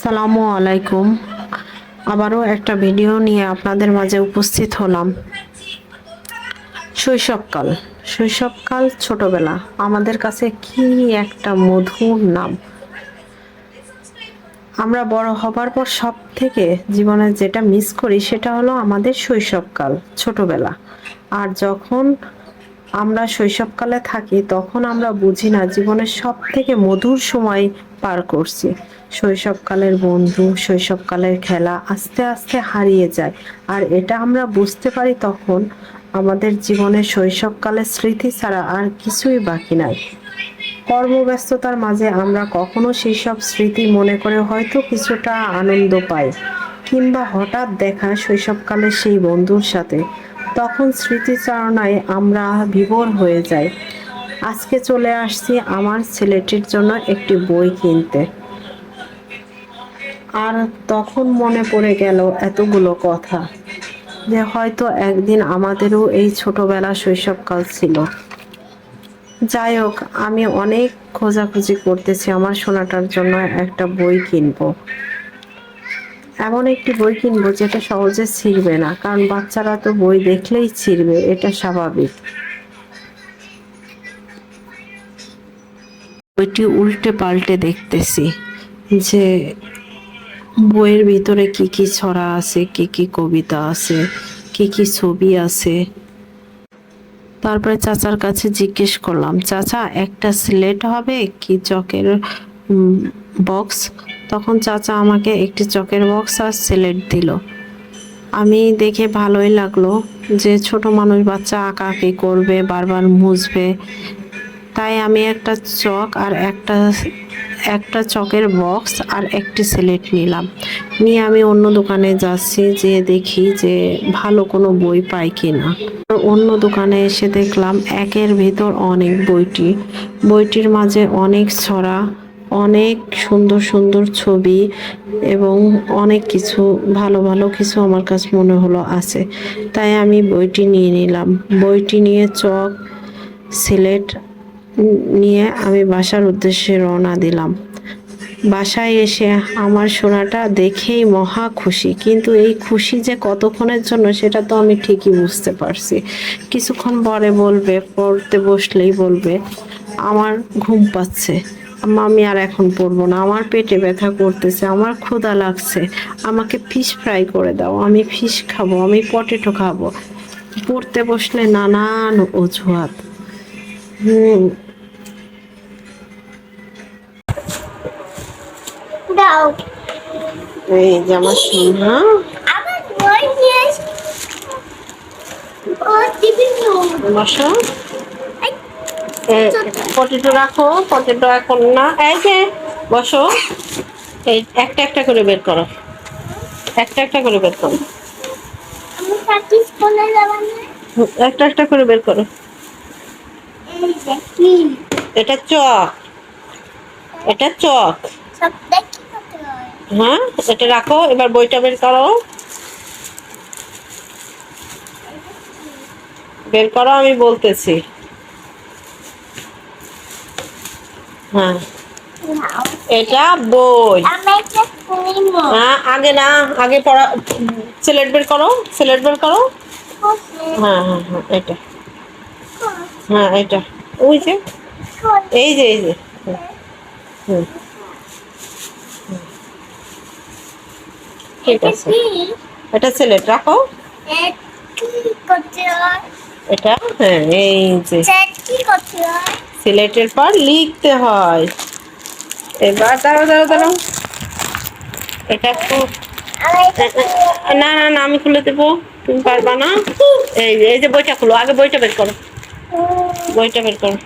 আসসালামু আলাইকুম। আবারও একটা ভিডিও নিয়ে আপনাদের মাঝে উপস্থিত হলাম। শৈশবকাল, শৈশবকাল, ছোটবেলা আমাদের কাছে কি একটা মধুর নাম। আমরা বড় হবার পর সব থেকে জীবনে যেটা মিস করি সেটা হলো আমাদের শৈশবকাল, ছোটবেলা। আর যখন আমরা শৈশবকালে থাকি তখন আমরা বুঝি না জীবনের সব থেকে মধুর সময় পার করছি। শৈশবকালের বন্ধু, শৈশবকালের খেলা আস্তে আস্তে হারিয়ে যায়। আর এটা আমরা বুঝতে পারি তখন আমাদের জীবনের শৈশবকালের স্মৃতি ছাড়া আর কিছুই বাকি নাই। কর্মব্যস্ততার মাঝে আমরা কখনো সেই সব স্মৃতি মনে করে হয়তো কিছুটা আনন্দ পাই, কিংবা হঠাৎ দেখা শৈশবকালের সেই বন্ধুর সাথে, তখন স্মৃতিচারণায় আমরা বিভোর হয়ে যাই। আজকে চলে আসছি আমার ছেলেটির জন্য একটি বই কিনতে। আর তখন মনে পড়ে গেল এতগুলো কথা, যে হয়তো একদিন আমাদেরও এই ছোটবেলা শৈশবকাল ছিল। যাই হোক, আমি অনেক খোঁজাখুঁজি করতেছি আমার সোনাটার জন্য একটা বই কিনবো। এমন একটি বই কিনবো যেটা সহজে ছিঁড়বে না, কারণ বাচ্চারা তো বই দেখলেই ছিঁড়বে, এটা স্বাভাবিক। বইটি উল্টে পাল্টে দেখতেছি যে বইয়ের ভিতরে কি কি ছড়া আছে, কি কি কবিতা আছে, কি কি ছবি আছে। তারপরে চাচার কাছে জিজ্ঞেস করলাম, চাচা একটা স্লেট হবে কি চকের বক্স? তখন চাচা আমাকে একটি চকের বক্স আর স্লেট দিল। আমি দেখে ভালোই লাগলো যে ছোট মানুষ, বাচ্চা আঁকাআঁকি করবে, বারবার মুছবে। তাই আমি একটা চক আর একটা চকের বক্স আর একটি স্লেট নিলাম। নিয়ে আমি অন্য দোকানে যাচ্ছি, যে দেখি যে ভালো কোনো বই পাই কিনা। অন্য দোকানে এসে দেখলাম একের ভিতর অনেক বইটির মাঝে অনেক ছড়া, অনেক সুন্দর সুন্দর ছবি এবং অনেক কিছু ভালো ভালো কিছু আমার কাছে মনে হলো আছে। তাই আমি বইটি নিয়ে নিলাম। বইটি নিয়ে চক, সিলেট নিয়ে আমি বাসার উদ্দেশ্যে রওনা দিলাম। বাসায় এসে আমার সোনাটা দেখেই মহা খুশি, কিন্তু এই খুশি যে কতক্ষণের জন্য সেটা তো আমি ঠিকই বুঝতে পারছি। কিছুক্ষণ পরে বলবে, পড়তে বসলেই বলবে আমার ঘুম পাচ্ছে, আম্মা আমি আর এখন পড়বো না, আমার পেটে ব্যথা করতেছে, আমার ক্ষুধা লাগছে, আমাকে ফিশ ফ্রাই করে দাও, আমি ফিশ খাবো, আমি পটেটো খাবো। পড়তে বসলে নানান অজুহাত। দাও এই যে আমার সোনা। আবার বই নিয়ে ও টিফিন বসো। পটেটো রাখো, পটেটো এখন না। এই যে বসো, এই একটা একটা করে বের করো, একটা একটা করে বের করো, আমি প্র্যাকটিস করে যাব না। একটা একটা করে বের করো। এই দেখি এটা চক, এটা চক। সব দেখি কত হয়। হ্যাঁ, এটা রাখো, এবার বইটা বের করো, বের করো, আমি বলতেছি। হ্যাঁ, নাও এটা বই। আমি একটা কিনবো। হ্যাঁ, আগে না, আগে পড়া। সিলেট বের করো, সিলেট বের করো। হ্যাঁ হ্যাঁ হ্যাঁ, এটা, হ্যাঁ এটা, ওই যে, এই যে, এই যে। হুম, ঠিক আছে, এটা সিলেট রাখো। কি করতে হয়? এটা, হ্যাঁ, এই যে কি করতে হয়? সিলেটের পর লিখতে হয়। এবার দাঁড়াও দাঁড়াও দাঁড়াও, এটা একটু, আমি এটা না না না, আমি খুলে দেবো, তুমি পারবা না। এই যে বইটা খুলো, আগে বইটা বের করো, বইটা বের করো।